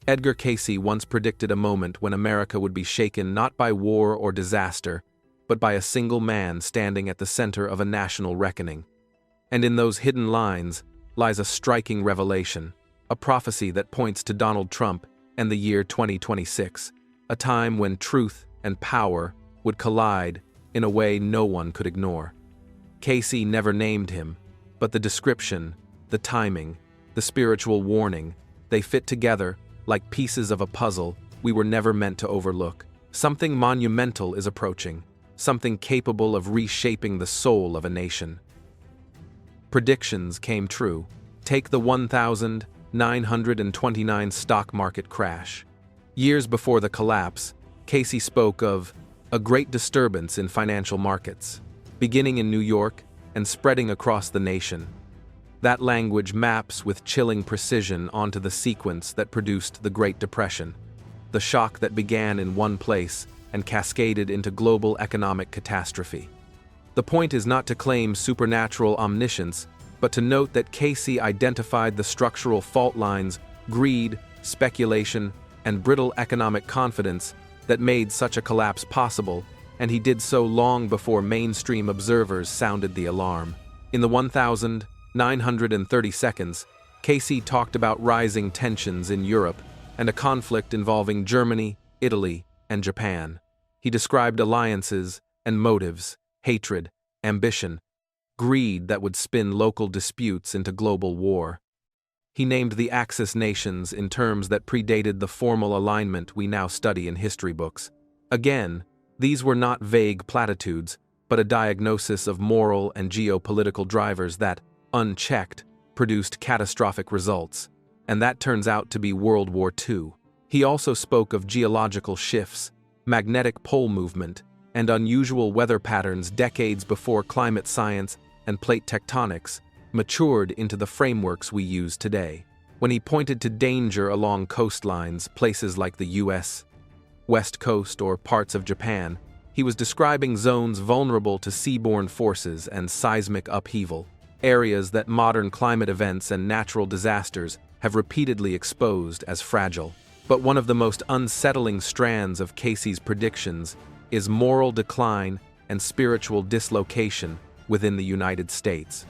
Edgar Cayce once predicted a moment when America would be shaken not by war or disaster, but by a single man standing at the center of a national reckoning. And in those hidden lines lies a striking revelation, a prophecy that points to Donald Trump and the year 2026, a time when truth and power would collide in a way no one could ignore. Cayce never named him, but the description, the timing, the spiritual warning, they fit together like pieces of a puzzle we were never meant to overlook. Something monumental is approaching, something capable of reshaping the soul of a nation. Predictions came true. Take the 1929 stock market crash. Years before the collapse, Cayce spoke of a great disturbance in financial markets, beginning in New York and spreading across the nation. That language maps with chilling precision onto the sequence that produced the Great Depression, the shock that began in one place and cascaded into global economic catastrophe. The point is not to claim supernatural omniscience, but to note that Cayce identified the structural fault lines, greed, speculation, and brittle economic confidence that made such a collapse possible, and he did so long before mainstream observers sounded the alarm. In the 1930 seconds, Cayce talked about rising tensions in Europe and a conflict involving Germany, Italy, and Japan. He described alliances and motives, hatred, ambition, greed that would spin local disputes into global war. He named the Axis nations in terms that predated the formal alignment we now study in history books. Again, these were not vague platitudes, but a diagnosis of moral and geopolitical drivers that, unchecked, produced catastrophic results, and that turns out to be World War II. He also spoke of geological shifts, magnetic pole movement, and unusual weather patterns decades before climate science and plate tectonics matured into the frameworks we use today. When he pointed to danger along coastlines, places like the U.S. West Coast or parts of Japan, he was describing zones vulnerable to seaborne forces and seismic upheaval, areas that modern climate events and natural disasters have repeatedly exposed as fragile. But one of the most unsettling strands of Cayce's predictions is moral decline and spiritual dislocation within the United States.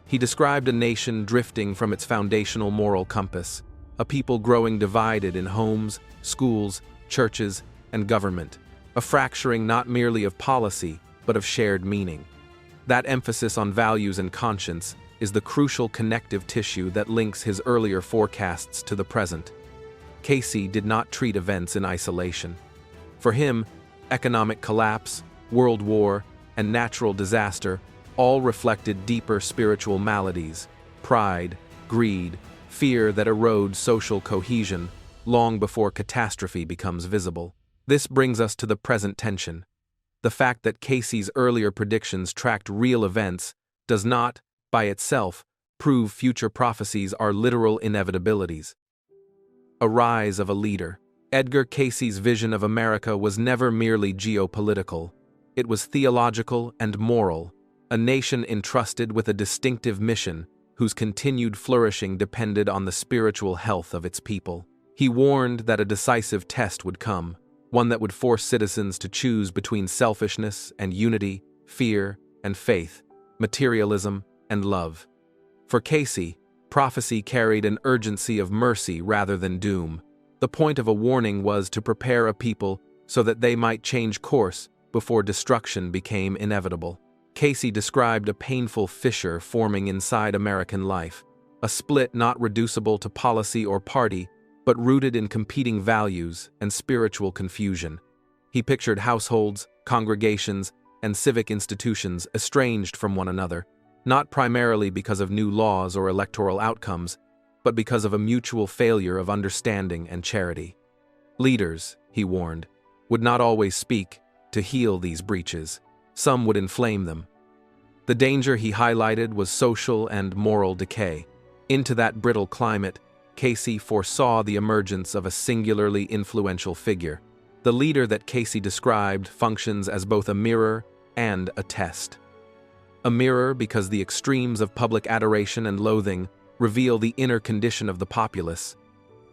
He described a nation drifting from its foundational moral compass, a people growing divided in homes, schools, churches, and government, a fracturing not merely of policy, but of shared meaning. That emphasis on values and conscience is the crucial connective tissue that links his earlier forecasts to the present. Cayce did not treat events in isolation. For him, economic collapse, world war, and natural disaster all reflected deeper spiritual maladies, pride, greed, fear that erode social cohesion long before catastrophe becomes visible. This brings us to the present tension. The fact that Cayce's earlier predictions tracked real events does not, by itself, prove future prophecies are literal inevitabilities. A rise of a leader. Edgar Cayce's vision of America was never merely geopolitical. It was theological and moral, a nation entrusted with a distinctive mission whose continued flourishing depended on the spiritual health of its people. He warned that a decisive test would come, one that would force citizens to choose between selfishness and unity, fear and faith, materialism and love. For Cayce, prophecy carried an urgency of mercy rather than doom. The point of a warning was to prepare a people so that they might change course before destruction became inevitable. Cayce described a painful fissure forming inside American life, a split not reducible to policy or party, but rooted in competing values and spiritual confusion. He pictured households, congregations, and civic institutions estranged from one another, not primarily because of new laws or electoral outcomes, but because of a mutual failure of understanding and charity. Leaders, he warned, would not always speak to heal these breaches. Some would inflame them. The danger he highlighted was social and moral decay. Into that brittle climate, Cayce foresaw the emergence of a singularly influential figure. The leader that Cayce described functions as both a mirror and a test. A mirror because the extremes of public adoration and loathing reveal the inner condition of the populace,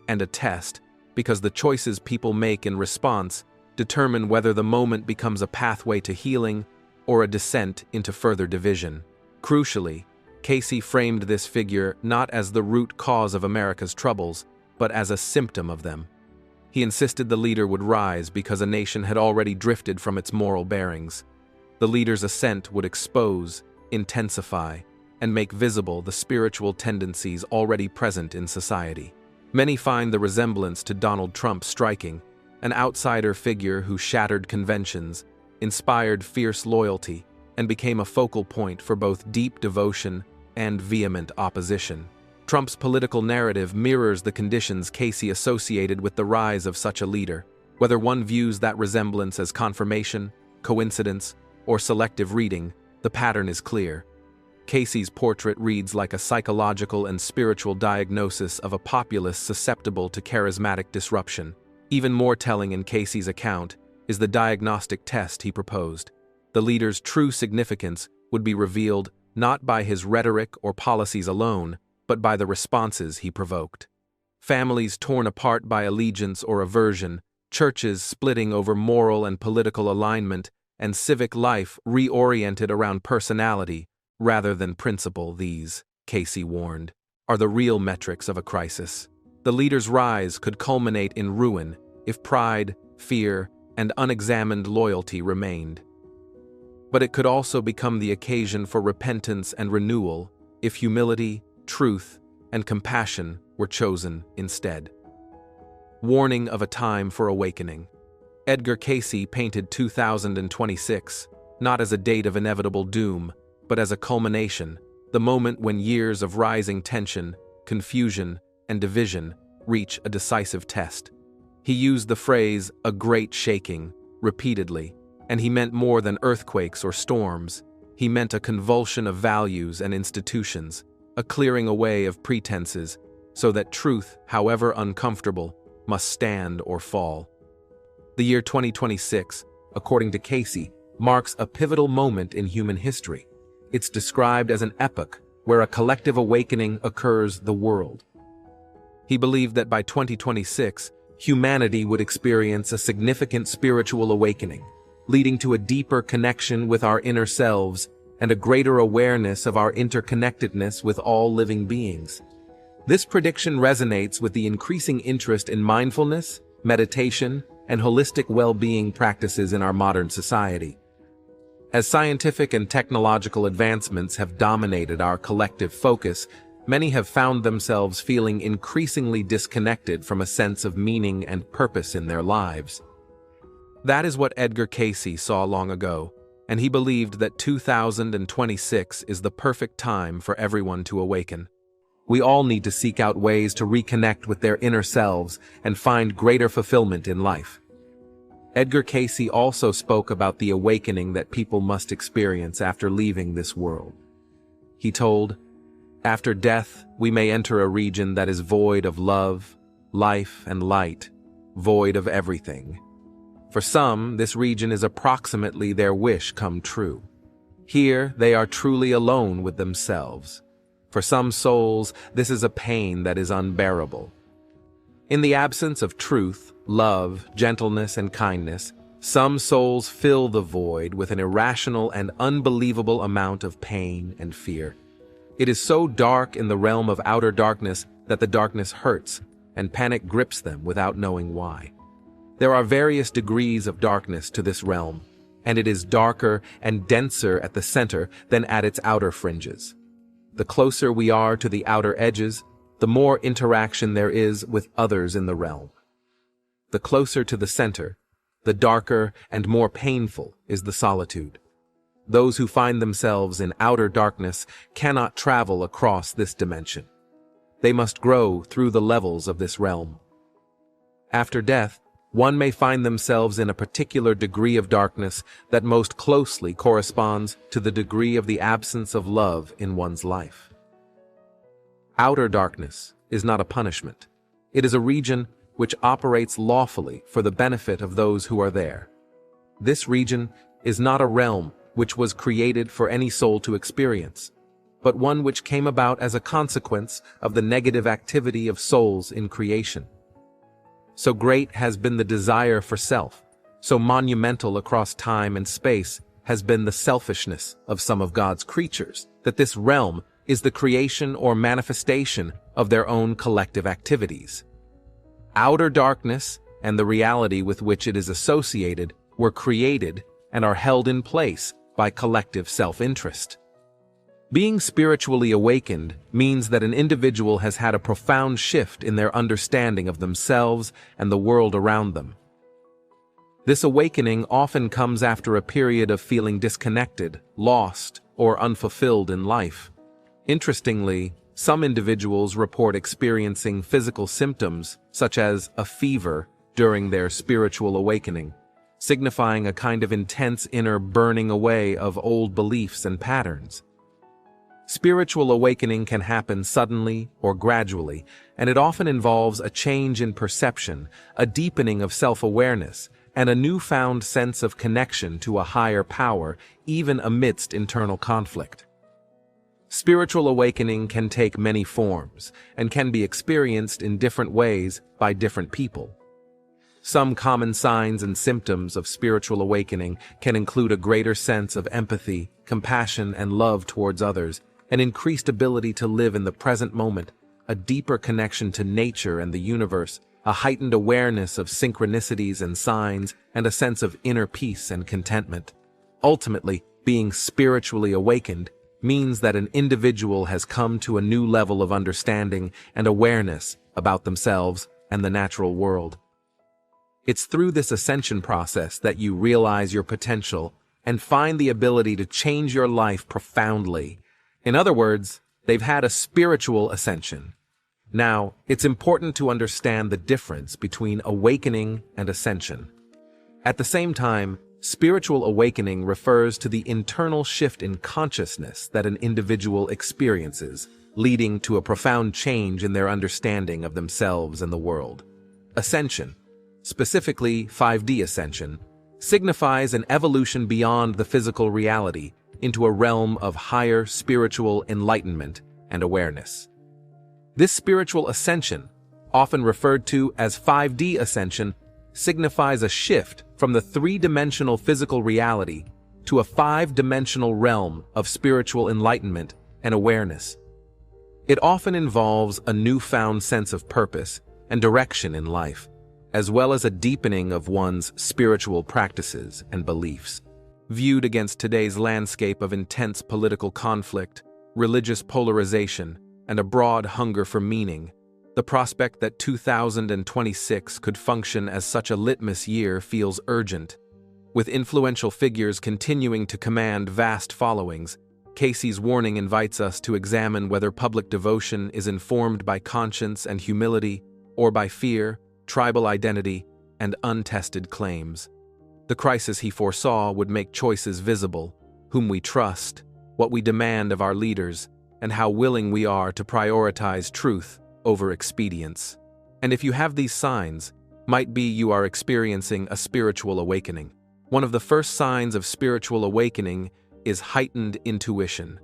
and a test because the choices people make in response determine whether the moment becomes a pathway to healing or a descent into further division. Crucially, Cayce framed this figure not as the root cause of America's troubles, but as a symptom of them. He insisted the leader would rise because a nation had already drifted from its moral bearings. The leader's ascent would expose, intensify, and make visible the spiritual tendencies already present in society. Many find the resemblance to Donald Trump striking, an outsider figure who shattered conventions, inspired fierce loyalty, and became a focal point for both deep devotion and vehement opposition. Trump's political narrative mirrors the conditions Cayce associated with the rise of such a leader. Whether one views that resemblance as confirmation, coincidence, or selective reading, the pattern is clear. Cayce's portrait reads like a psychological and spiritual diagnosis of a populace susceptible to charismatic disruption. Even more telling in Cayce's account is the diagnostic test he proposed. The leader's true significance would be revealed not by his rhetoric or policies alone, but by the responses he provoked. Families torn apart by allegiance or aversion, churches splitting over moral and political alignment, and civic life reoriented around personality rather than principle, these, Cayce warned, are the real metrics of a crisis. The leader's rise could culminate in ruin if pride, fear, and unexamined loyalty remained. But it could also become the occasion for repentance and renewal if humility, truth, and compassion were chosen instead. Warning of a time for awakening. Edgar Cayce painted 2026 not as a date of inevitable doom, but as a culmination, the moment when years of rising tension, confusion, and division reach a decisive test. He used the phrase, "a great shaking," repeatedly, and he meant more than earthquakes or storms. He meant a convulsion of values and institutions, a clearing away of pretenses, so that truth, however uncomfortable, must stand or fall. The year 2026, according to Cayce, marks a pivotal moment in human history. It's described as an epoch where a collective awakening occurs the world. He believed that by 2026, humanity would experience a significant spiritual awakening, leading to a deeper connection with our inner selves and a greater awareness of our interconnectedness with all living beings. This prediction resonates with the increasing interest in mindfulness, meditation, and holistic well-being practices in our modern society. As scientific and technological advancements have dominated our collective focus, many have found themselves feeling increasingly disconnected from a sense of meaning and purpose in their lives. That is what Edgar Cayce saw long ago, and he believed that 2026 is the perfect time for everyone to awaken. We all need to seek out ways to reconnect with their inner selves and find greater fulfillment in life. Edgar Cayce also spoke about the awakening that people must experience after leaving this world. He told, "After death, we may enter a region that is void of love, life, and light, void of everything. For some, this region is approximately their wish come true. Here, they are truly alone with themselves. For some souls, this is a pain that is unbearable. In the absence of truth, love, gentleness, and kindness, some souls fill the void with an irrational and unbelievable amount of pain and fear. It is so dark in the realm of outer darkness that the darkness hurts, and panic grips them without knowing why. There are various degrees of darkness to this realm, and it is darker and denser at the center than at its outer fringes. The closer we are to the outer edges, the more interaction there is with others in the realm. The closer to the center, the darker and more painful is the solitude. Those who find themselves in outer darkness cannot travel across this dimension. They must grow through the levels of this realm. After death, one may find themselves in a particular degree of darkness that most closely corresponds to the degree of the absence of love in one's life. Outer darkness is not a punishment. It is a region which operates lawfully for the benefit of those who are there. This region is not a realm which was created for any soul to experience, but one which came about as a consequence of the negative activity of souls in creation. So great has been the desire for self, so monumental across time and space has been the selfishness of some of God's creatures, that this realm is the creation or manifestation of their own collective activities. Outer darkness and the reality with which it is associated were created and are held in place by collective self-interest. Being spiritually awakened means that an individual has had a profound shift in their understanding of themselves and the world around them. This awakening often comes after a period of feeling disconnected, lost, or unfulfilled in life. Interestingly, some individuals report experiencing physical symptoms, such as a fever, during their spiritual awakening, signifying a kind of intense inner burning away of old beliefs and patterns. Spiritual awakening can happen suddenly or gradually, and it often involves a change in perception, a deepening of self-awareness, and a newfound sense of connection to a higher power, even amidst internal conflict. Spiritual awakening can take many forms and can be experienced in different ways by different people. Some common signs and symptoms of spiritual awakening can include a greater sense of empathy, compassion, and love towards others, an increased ability to live in the present moment, a deeper connection to nature and the universe, a heightened awareness of synchronicities and signs, and a sense of inner peace and contentment. Ultimately, being spiritually awakened means that an individual has come to a new level of understanding and awareness about themselves and the natural world. It's through this ascension process that you realize your potential and find the ability to change your life profoundly. In other words, they've had a spiritual ascension. Now, it's important to understand the difference between awakening and ascension. At the same time, spiritual awakening refers to the internal shift in consciousness that an individual experiences, leading to a profound change in their understanding of themselves and the world. Ascension, specifically 5D ascension, signifies an evolution beyond the physical reality into a realm of higher spiritual enlightenment and awareness. This spiritual ascension, often referred to as 5D ascension, signifies a shift from the three-dimensional physical reality to a five-dimensional realm of spiritual enlightenment and awareness. It often involves a newfound sense of purpose and direction in life, as well as a deepening of one's spiritual practices and beliefs. Viewed against today's landscape of intense political conflict, religious polarization, and a broad hunger for meaning, the prospect that 2026 could function as such a litmus year feels urgent. With influential figures continuing to command vast followings, Cayce's warning invites us to examine whether public devotion is informed by conscience and humility, or by fear, tribal identity, and untested claims. The crisis he foresaw would make choices visible: whom we trust, what we demand of our leaders, and how willing we are to prioritize truth over expedience. And if you have these signs, might be you are experiencing a spiritual awakening. One of the first signs of spiritual awakening is heightened intuition.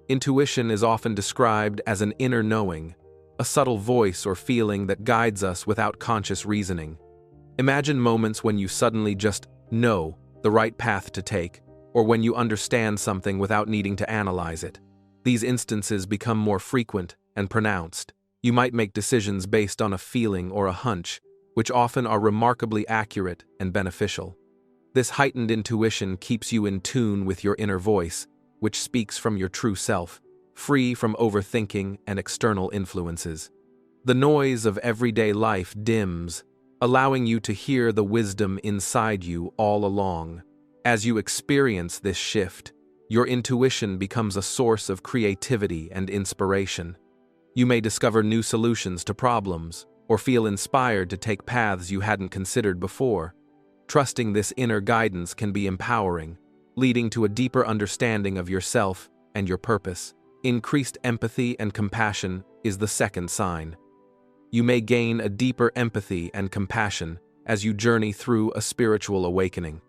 Intuition is often described as an inner knowing, a subtle voice or feeling that guides us without conscious reasoning. Imagine moments when you suddenly just know the right path to take, or when you understand something without needing to analyze it. These instances become more frequent and pronounced. You might make decisions based on a feeling or a hunch, which often are remarkably accurate and beneficial. This heightened intuition keeps you in tune with your inner voice, which speaks from your true self, free from overthinking and external influences. The noise of everyday life dims, allowing you to hear the wisdom inside you all along. As you experience this shift, your intuition becomes a source of creativity and inspiration. You may discover new solutions to problems, or feel inspired to take paths you hadn't considered before. Trusting this inner guidance can be empowering, leading to a deeper understanding of yourself and your purpose. Increased empathy and compassion is the second sign. You may gain a deeper empathy and compassion as you journey through a spiritual awakening.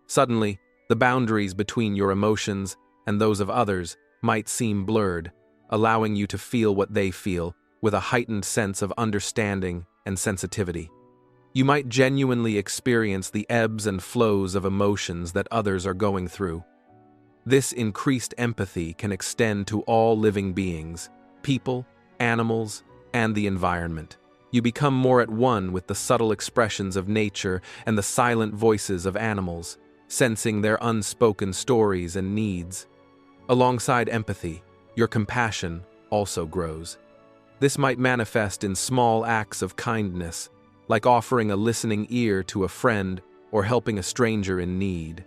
Suddenly, the boundaries between your emotions and those of others might seem blurred, allowing you to feel what they feel with a heightened sense of understanding and sensitivity. You might genuinely experience the ebbs and flows of emotions that others are going through. This increased empathy can extend to all living beings, people, animals, and the environment. You become more at one with the subtle expressions of nature and the silent voices of animals, sensing their unspoken stories and needs. Alongside empathy, your compassion also grows. This might manifest in small acts of kindness, like offering a listening ear to a friend or helping a stranger in need.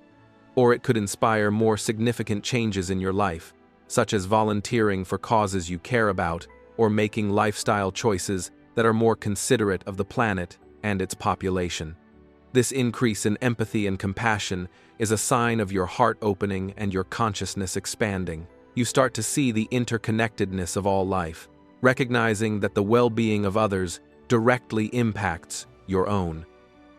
Or it could inspire more significant changes in your life, such as volunteering for causes you care about or making lifestyle choices that are more considerate of the planet and its population. This increase in empathy and compassion is a sign of your heart opening and your consciousness expanding. You start to see the interconnectedness of all life, recognizing that the well-being of others directly impacts your own.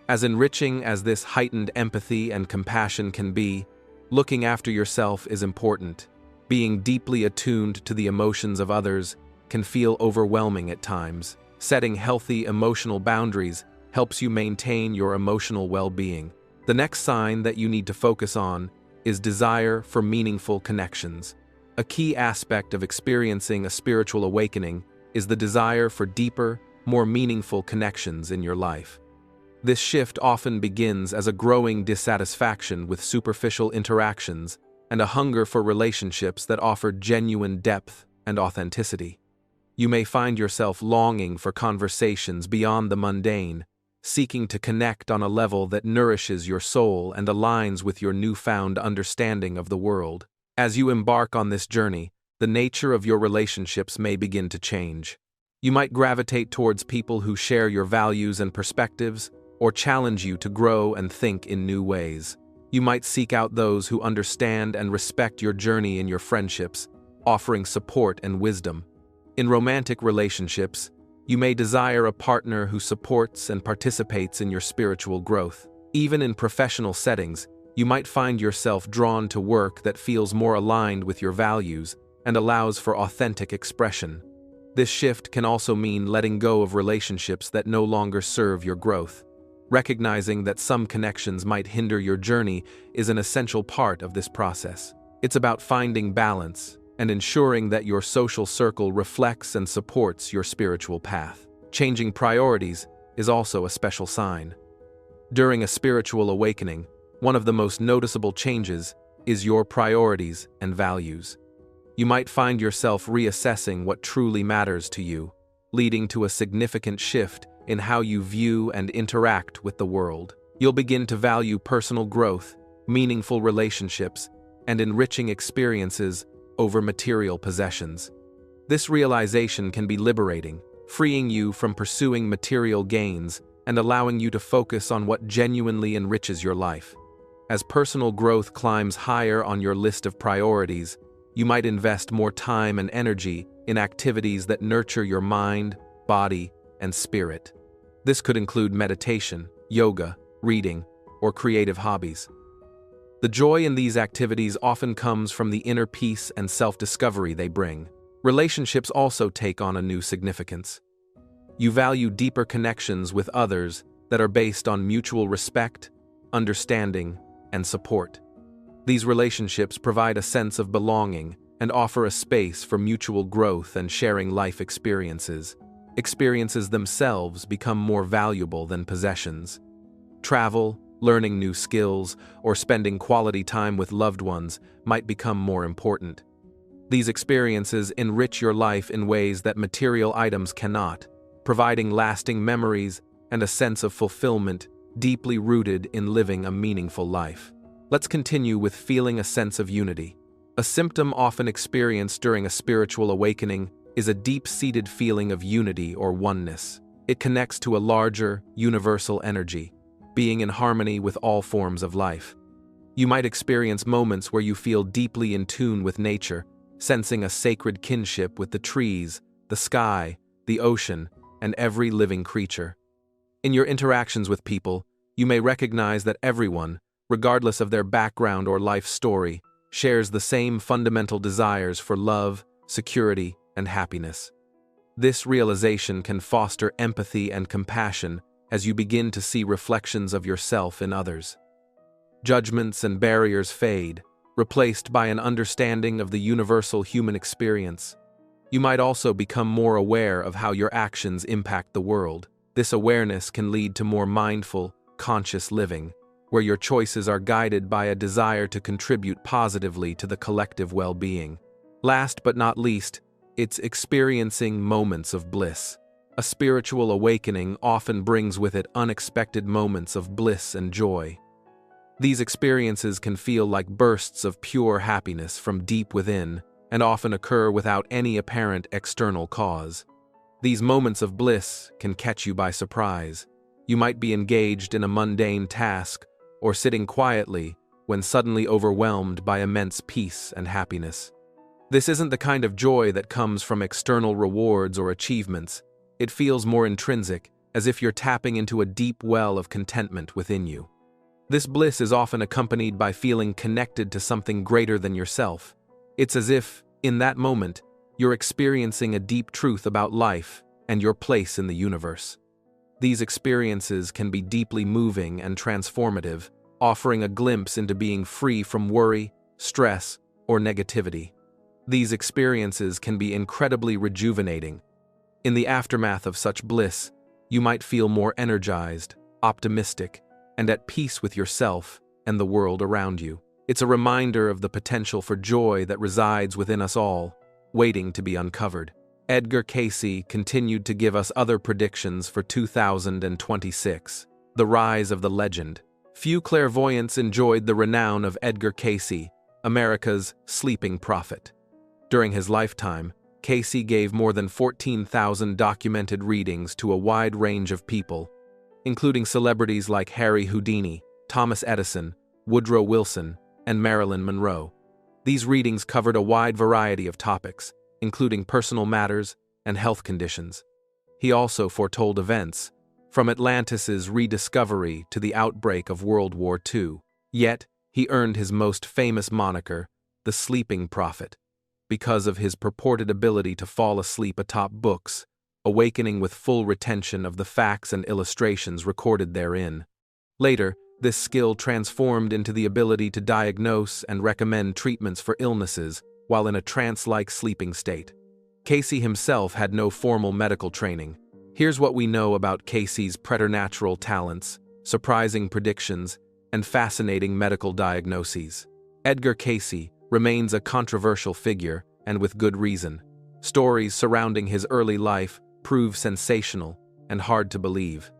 As enriching as this heightened empathy and compassion can be, looking after yourself is important. Being deeply attuned to the emotions of others can feel overwhelming at times. Setting healthy emotional boundaries helps you maintain your emotional well-being. The next sign that you need to focus on is desire for meaningful connections. A key aspect of experiencing a spiritual awakening is the desire for deeper, more meaningful connections in your life. This shift often begins as a growing dissatisfaction with superficial interactions and a hunger for relationships that offer genuine depth and authenticity. You may find yourself longing for conversations beyond the mundane, seeking to connect on a level that nourishes your soul and aligns with your newfound understanding of the world. As you embark on this journey, the nature of your relationships may begin to change. You might gravitate towards people who share your values and perspectives, or challenge you to grow and think in new ways. You might seek out those who understand and respect your journey in your friendships, offering support and wisdom. In romantic relationships, you may desire a partner who supports and participates in your spiritual growth. Even in professional settings, you might find yourself drawn to work that feels more aligned with your values and allows for authentic expression. This shift can also mean letting go of relationships that no longer serve your growth. Recognizing that some connections might hinder your journey is an essential part of this process. It's about finding balance and ensuring that your social circle reflects and supports your spiritual path. Changing priorities is also a special sign. During a spiritual awakening, one of the most noticeable changes is your priorities and values. You might find yourself reassessing what truly matters to you, leading to a significant shift in how you view and interact with the world. You'll begin to value personal growth, meaningful relationships, and enriching experiences over material possessions. This realization can be liberating, freeing you from pursuing material gains and allowing you to focus on what genuinely enriches your life. As personal growth climbs higher on your list of priorities, you might invest more time and energy in activities that nurture your mind, body, and spirit. This could include meditation, yoga, reading, or creative hobbies. The joy in these activities often comes from the inner peace and self-discovery they bring. Relationships also take on a new significance. You value deeper connections with others that are based on mutual respect, understanding, and support. These relationships provide a sense of belonging and offer a space for mutual growth and sharing life experiences. Experiences themselves become more valuable than possessions. Travel, learning new skills, or spending quality time with loved ones might become more important. These experiences enrich your life in ways that material items cannot, providing lasting memories and a sense of fulfillment deeply rooted in living a meaningful life. Let's continue with feeling a sense of unity. A symptom often experienced during a spiritual awakening is a deep-seated feeling of unity or oneness. It connects to a larger, universal energy, being in harmony with all forms of life. You might experience moments where you feel deeply in tune with nature, sensing a sacred kinship with the trees, the sky, the ocean, and every living creature. In your interactions with people, you may recognize that everyone, regardless of their background or life story, shares the same fundamental desires for love, security, and happiness. This realization can foster empathy and compassion as you begin to see reflections of yourself in others. Judgments and barriers fade, replaced by an understanding of the universal human experience. You might also become more aware of how your actions impact the world. This awareness can lead to more mindful, conscious living, where your choices are guided by a desire to contribute positively to the collective well-being. Last but not least, it's experiencing moments of bliss. A spiritual awakening often brings with it unexpected moments of bliss and joy. These experiences can feel like bursts of pure happiness from deep within, and often occur without any apparent external cause. These moments of bliss can catch you by surprise. You might be engaged in a mundane task or sitting quietly when suddenly overwhelmed by immense peace and happiness. This isn't the kind of joy that comes from external rewards or achievements. It feels more intrinsic, as if you're tapping into a deep well of contentment within you. This bliss is often accompanied by feeling connected to something greater than yourself. It's as if, in that moment, you're experiencing a deep truth about life and your place in the universe. These experiences can be deeply moving and transformative, offering a glimpse into being free from worry, stress, or negativity. These experiences can be incredibly rejuvenating. In the aftermath of such bliss, you might feel more energized, optimistic, and at peace with yourself and the world around you. It's a reminder of the potential for joy that resides within us all, waiting to be uncovered. Edgar Cayce continued to give us other predictions for 2026. The rise of the legend. Few clairvoyants enjoyed the renown of Edgar Cayce, America's sleeping prophet. During his lifetime, Cayce gave more than 14,000 documented readings to a wide range of people, including celebrities like Harry Houdini, Thomas Edison, Woodrow Wilson, and Marilyn Monroe. These readings covered a wide variety of topics, including personal matters and health conditions. He also foretold events, from Atlantis's rediscovery to the outbreak of World War II. Yet, he earned his most famous moniker, the Sleeping Prophet, because of his purported ability to fall asleep atop books, awakening with full retention of the facts and illustrations recorded therein. Later, this skill transformed into the ability to diagnose and recommend treatments for illnesses while in a trance-like sleeping state. Cayce himself had no formal medical training. Here's what we know about Cayce's preternatural talents, surprising predictions, and fascinating medical diagnoses. Edgar Cayce remains a controversial figure, and with good reason. Stories surrounding his early life prove sensational and hard to believe.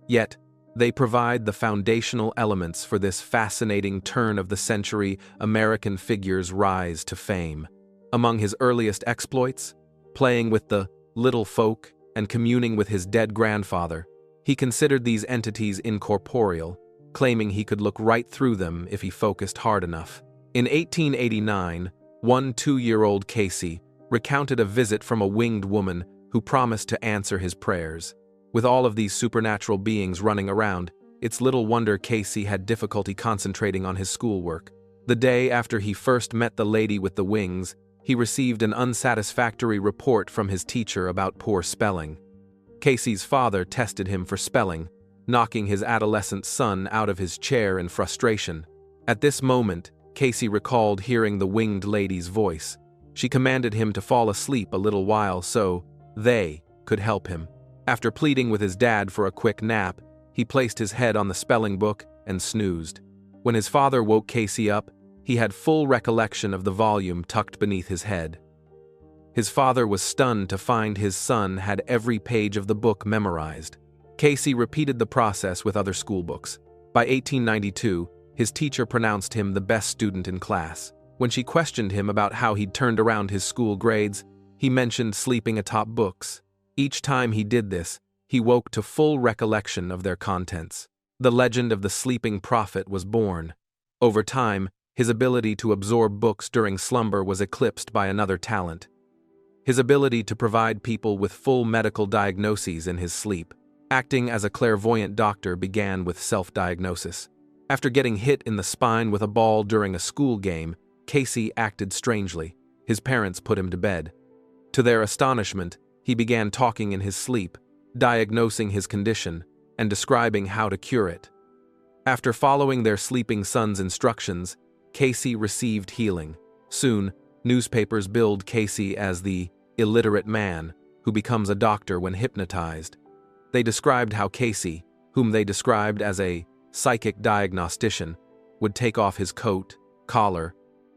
Yet, they provide the foundational elements for this fascinating turn-of-the-century American figure's rise to fame. Among his earliest exploits, playing with the little folk and communing with his dead grandfather, he considered these entities incorporeal, claiming he could look right through them if he focused hard enough. In 1889, one 2-year-old Cayce recounted a visit from a winged woman who promised to answer his prayers. With all of these supernatural beings running around, it's little wonder Cayce had difficulty concentrating on his schoolwork. The day after he first met the lady with the wings, he received an unsatisfactory report from his teacher about poor spelling. Cayce's father tested him for spelling, knocking his adolescent son out of his chair in frustration. At this moment, Cayce recalled hearing the winged lady's voice. She commanded him to fall asleep a little while so they could help him. After pleading with his dad for a quick nap, he placed his head on the spelling book and snoozed. When his father woke Cayce up, he had full recollection of the volume tucked beneath his head. His father was stunned to find his son had every page of the book memorized. Cayce repeated the process with other schoolbooks. By 1892, his teacher pronounced him the best student in class. When she questioned him about how he'd turned around his school grades, he mentioned sleeping atop books. Each time he did this, he woke to full recollection of their contents. The legend of the sleeping prophet was born. Over time, his ability to absorb books during slumber was eclipsed by another talent: his ability to provide people with full medical diagnoses in his sleep. Acting as a clairvoyant doctor began with self-diagnosis. After getting hit in the spine with a ball during a school game, Cayce acted strangely. His parents put him to bed. To their astonishment, he began talking in his sleep, diagnosing his condition. and describing how to cure it. After following their sleeping son's instructions, Cayce received healing. Soon, newspapers billed Cayce as the illiterate man who becomes a doctor when hypnotized. They described how Cayce, whom they described as a psychic diagnostician, would take off his coat, collar,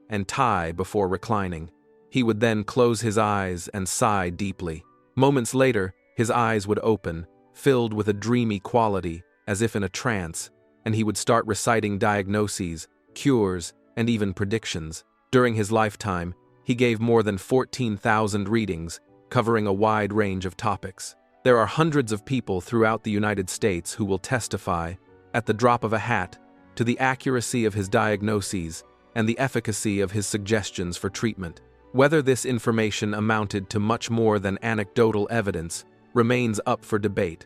and tie before reclining. He would then close his eyes and sigh deeply. Moments later, his eyes would open, filled with a dreamy quality, as if in a trance, and he would start reciting diagnoses, cures, and even predictions. During his lifetime, he gave more than 14,000 readings, covering a wide range of topics. There are hundreds of people throughout the United States who will testify, at the drop of a hat, to the accuracy of his diagnoses and the efficacy of his suggestions for treatment. Whether this information amounted to much more than anecdotal evidence remains up for debate.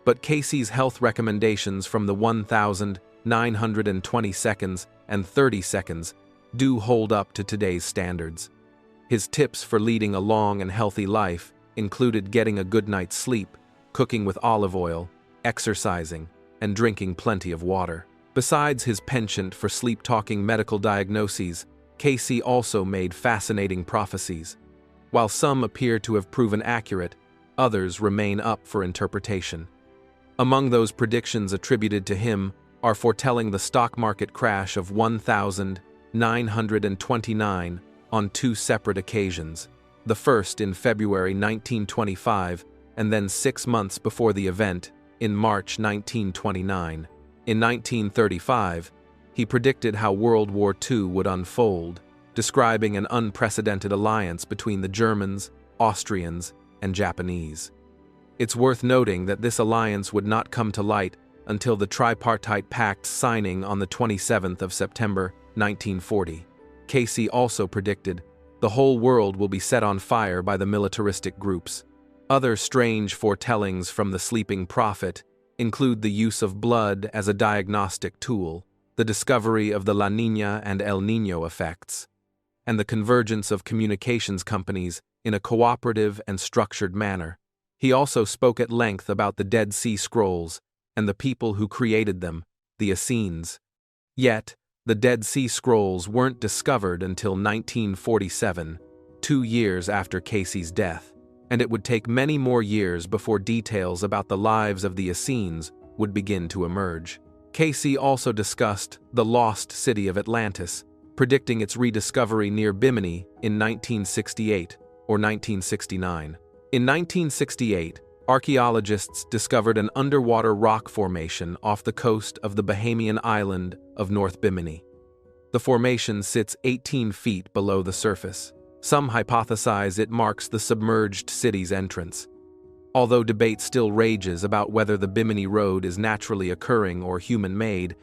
But Cayce's health recommendations from the 1,920 seconds and 30 seconds do hold up to today's standards. His tips for leading a long and healthy life included getting a good night's sleep, cooking with olive oil, exercising, and drinking plenty of water. Besides his penchant for sleep-talking medical diagnoses, Cayce also made fascinating prophecies. While some appear to have proven accurate, others remain up for interpretation. Among those predictions attributed to him are foretelling the stock market crash of 1929 on two separate occasions, the first in February 1925 and then 6 months before the event, in March 1929. In 1935, he predicted how World War II would unfold, describing an unprecedented alliance between the Germans, Austrians, and Japanese. It's worth noting that this alliance would not come to light until the Tripartite Pact signing on the 27th of September 1940. Cayce also predicted the whole world will be set on fire by the militaristic groups. Other strange foretellings from the sleeping prophet include the use of blood as a diagnostic tool, the discovery of the La Niña and El Niño effects, and the convergence of communications companies in a cooperative and structured manner. He also spoke at length about the Dead Sea Scrolls and the people who created them, the Essenes. Yet, the Dead Sea Scrolls weren't discovered until 1947, 2 years after Cayce's death, and it would take many more years before details about the lives of the Essenes would begin to emerge. Cayce also discussed the lost city of Atlantis, predicting its rediscovery near Bimini in 1968 or 1969. In 1968, archaeologists discovered an underwater rock formation off the coast of the Bahamian island of North Bimini. The formation sits 18 feet below the surface. Some hypothesize it marks the submerged city's entrance. Although debate still rages about whether the Bimini Road is naturally occurring or human-made,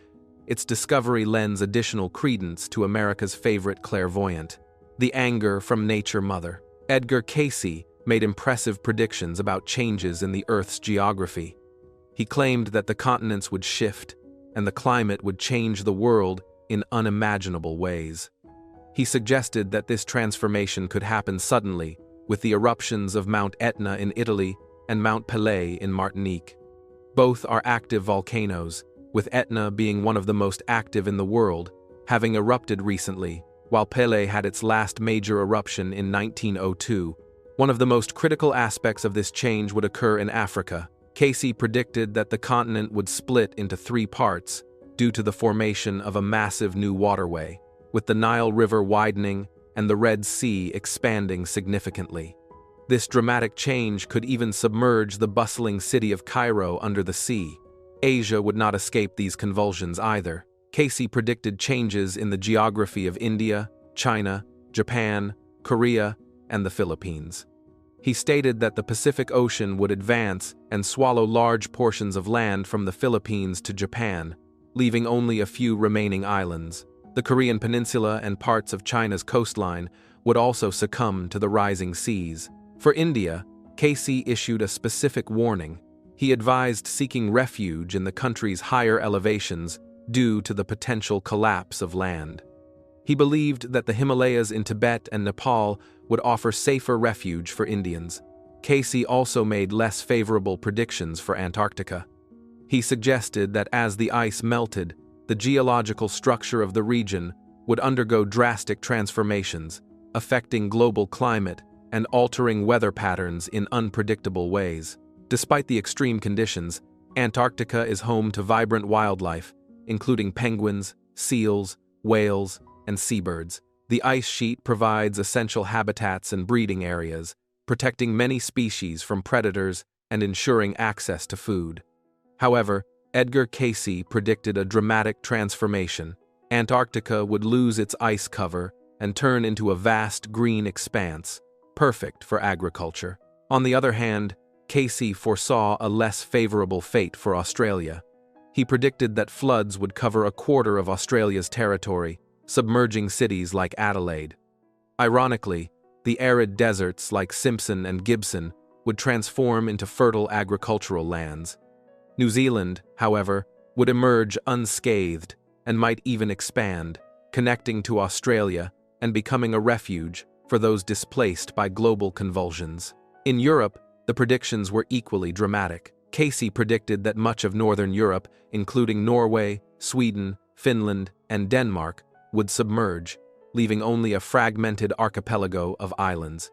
its discovery lends additional credence to America's favorite clairvoyant, the anger from Nature Mother. Edgar Cayce made impressive predictions about changes in the Earth's geography. He claimed that the continents would shift and the climate would change the world in unimaginable ways. He suggested that this transformation could happen suddenly with the eruptions of Mount Etna in Italy and Mount Pelée in Martinique. Both are active volcanoes, with Etna being one of the most active in the world, having erupted recently, while Pelée had its last major eruption in 1902. One of the most critical aspects of this change would occur in Africa. Cayce predicted that the continent would split into 3 parts due to the formation of a massive new waterway, with the Nile River widening and the Red Sea expanding significantly. This dramatic change could even submerge the bustling city of Cairo under the sea. Asia would not escape these convulsions either. Cayce predicted changes in the geography of India, China, Japan, Korea, and the Philippines. He stated that the Pacific Ocean would advance and swallow large portions of land from the Philippines to Japan, leaving only a few remaining islands. The Korean peninsula and parts of China's coastline would also succumb to the rising seas. For India, Cayce issued a specific warning. He advised seeking refuge in the country's higher elevations due to the potential collapse of land. He believed that the Himalayas in Tibet and Nepal would offer safer refuge for Indians. Cayce also made less favorable predictions for Antarctica. He suggested that as the ice melted, the geological structure of the region would undergo drastic transformations, affecting global climate and altering weather patterns in unpredictable ways. Despite the extreme conditions, Antarctica is home to vibrant wildlife, including penguins, seals, whales, and seabirds. The ice sheet provides essential habitats and breeding areas, protecting many species from predators and ensuring access to food. However, Edgar Cayce predicted a dramatic transformation. Antarctica would lose its ice cover and turn into a vast green expanse, perfect for agriculture. On the other hand, Cayce foresaw a less favorable fate for Australia. He predicted that floods would cover a quarter of Australia's territory, submerging cities like Adelaide. Ironically, the arid deserts like Simpson and Gibson would transform into fertile agricultural lands. New Zealand, however, would emerge unscathed and might even expand, connecting to Australia and becoming a refuge for those displaced by global convulsions. In Europe, the predictions were equally dramatic. Cayce predicted that much of northern Europe, including Norway, Sweden, Finland, and Denmark, would submerge, leaving only a fragmented archipelago of islands.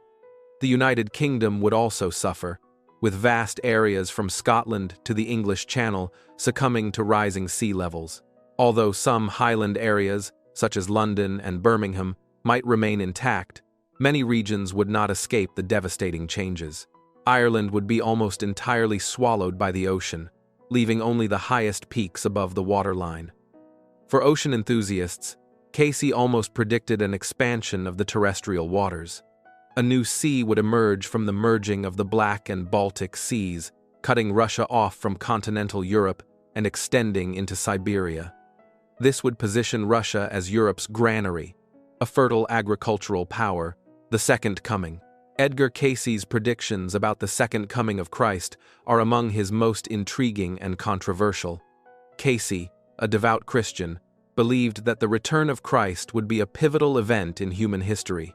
The United Kingdom would also suffer, with vast areas from Scotland to the English Channel succumbing to rising sea levels. Although some highland areas, such as London and Birmingham, might remain intact, many regions would not escape the devastating changes. Ireland would be almost entirely swallowed by the ocean, leaving only the highest peaks above the waterline. For ocean enthusiasts, Cayce almost predicted an expansion of the terrestrial waters. A new sea would emerge from the merging of the Black and Baltic Seas, cutting Russia off from continental Europe and extending into Siberia. This would position Russia as Europe's granary, a fertile agricultural power, the Second Coming. Edgar Cayce's predictions about the Second Coming of Christ are among his most intriguing and controversial. Cayce, a devout Christian, believed that the return of Christ would be a pivotal event in human history,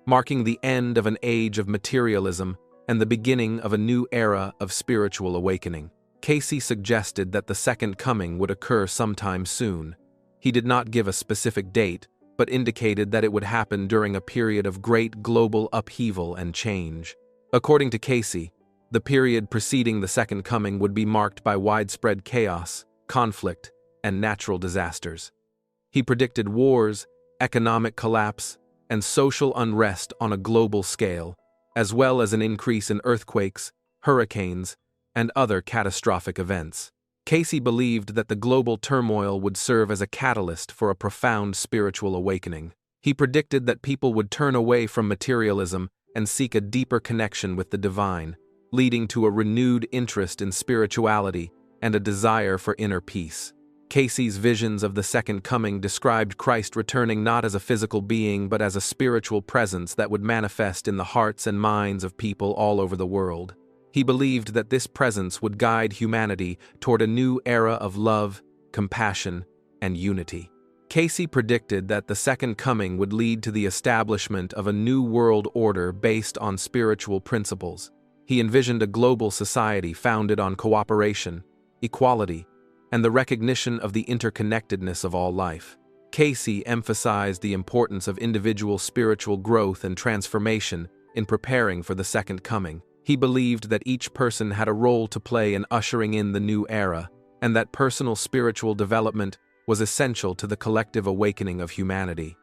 marking the end of an age of materialism and the beginning of a new era of spiritual awakening. Cayce suggested that the Second Coming would occur sometime soon. He did not give a specific date, but indicated that it would happen during a period of great global upheaval and change. According to Cayce, the period preceding the Second Coming would be marked by widespread chaos, conflict, and natural disasters. He predicted wars, economic collapse, and social unrest on a global scale, as well as an increase in earthquakes, hurricanes, and other catastrophic events. Cayce believed that the global turmoil would serve as a catalyst for a profound spiritual awakening. He predicted that people would turn away from materialism and seek a deeper connection with the divine, leading to a renewed interest in spirituality and a desire for inner peace. Cayce's visions of the Second Coming described Christ returning not as a physical being but as a spiritual presence that would manifest in the hearts and minds of people all over the world. He believed that this presence would guide humanity toward a new era of love, compassion, and unity. Cayce predicted that the Second Coming would lead to the establishment of a new world order based on spiritual principles. He envisioned a global society founded on cooperation, equality, and the recognition of the interconnectedness of all life. Cayce emphasized the importance of individual spiritual growth and transformation in preparing for the Second Coming. He believed that each person had a role to play in ushering in the new era, and that personal spiritual development was essential to the collective awakening of humanity.